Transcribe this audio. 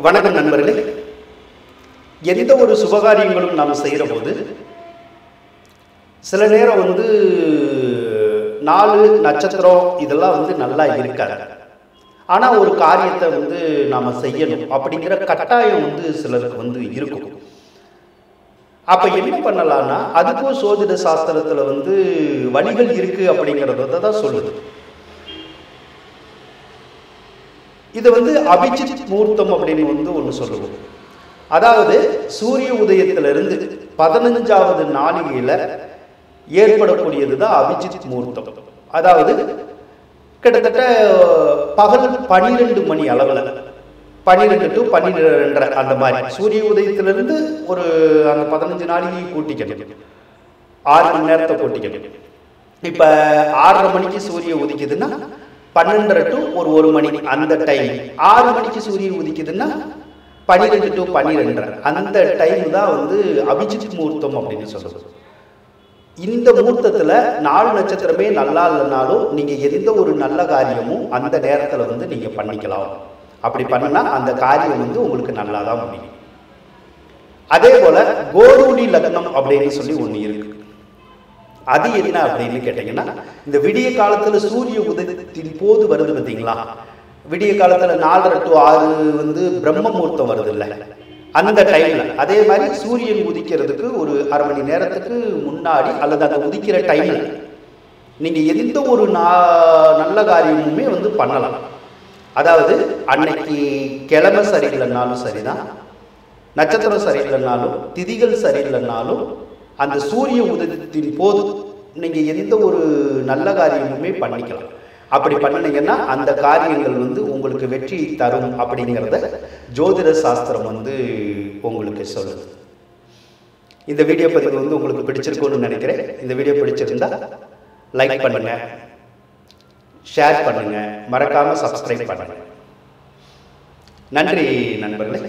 வணக்கம் நண்பர்களே. எந்த ஒரு சுபகாரியங்களும் நாம் செய்கிற போது சில நேரம் நாலு நட்சத்திரம் இதெல்லாம் நல்லா இருக்காது. ஆனால் ஒரு காரியத்தை நாம் செய்யணும் அப்படிங்கிற கட்டாயம் சிலருக்கு இருக்கும். அப்போ என்ன பண்ணலான்னா, அதுக்கும் சோதிட சாஸ்திரத்தில் வழிகள் இருக்கு அப்படிங்கிறத தான் சொல்லுது. இது அபிஜித் முகூர்த்தம் அப்படின்னு ஒன்று சொல்லுவோம். அதாவது சூரிய உதயத்திலிருந்து 15வது நாளிகையில் ஏற்படக்கூடியது தான் அபிஜித் முகூர்த்தம். அதாவது கிட்டத்தட்ட பகல் 12 மணி அளவில் 12 to 12:30 அந்த மாதிரி சூரிய உதயத்திலிருந்து ஒரு அந்த 15 நாளிகை கூட்டிக்கணும், 6 மணி நேரத்தை கூட்டிக்கணும். இப்போ 6:30 மணிக்கு சூரிய உதிக்குதுன்னா 12:30 to ஒரு மணி அந்த டைம். 6 மணிக்கு சூரியன் உதிக்குதுன்னா 12 to 12:30 அந்த டைம் தான் அபிஜித் முகூர்த்தம் அப்படின்னு சொல்லுது. இந்த முகூர்த்தத்தில் 4 நட்சத்திரமே நல்லா இல்லைனாலும் நீங்கள் எந்த ஒரு நல்ல காரியமும் அந்த நேரத்தில் நீங்கள் பண்ணிக்கலாம். அப்படி பண்ணினா அந்த காரியம் உங்களுக்கு நல்லா தான் முடியும். அதே போல் கோரூடி லக்னம் அப்படின்னு சொல்லி ஒன்று இருக்கு. அது என்ன அப்படின்னு கேட்டீங்கன்னா, இந்த விடிய காலத்தில் சூரிய உதயத்தின் போது வருது பார்த்தீங்களா, விடிய காலத்தில் 4:30 to 6 பிரம்ம முகூர்த்தம் வருது இல்லை, அந்த டைமில் அதே மாதிரி சூரியன் உதிக்கிறதுக்கு ஒரு அரை மணி நேரத்துக்கு முன்னாடி அல்லது அந்த உதிக்கிற டைமில் நீங்கள் எந்த ஒரு நல்ல காரியமுமே பண்ணலாம். அதாவது அன்னைக்கு கிழமை சரியில்லைன்னாலும் சரிதான், நட்சத்திரம் சரியில்லைன்னாலும் திதிகள் சரியில்லைன்னாலும் அந்த சூரிய உதயத்தின் போது நீங்கள் எந்த ஒரு நல்ல காரியமுமே பண்ணிக்கலாம். அப்படி பண்ணினீங்கன்னா அந்த காரியங்கள் உங்களுக்கு வெற்றி தரும் அப்படிங்கிறத ஜோதிட சாஸ்திரம் உங்களுக்கு சொல்லுது. இந்த வீடியோ பதிவு உங்களுக்கு பிடிச்சிருக்கும்னு நினைக்கிறேன். இந்த வீடியோ பிடிச்சிருந்தா லைக் பண்ணுங்க, ஷேர் பண்ணுங்க, மறக்காம சப்ஸ்கிரைப் பண்ணுங்க. நன்றி நண்பர்களே.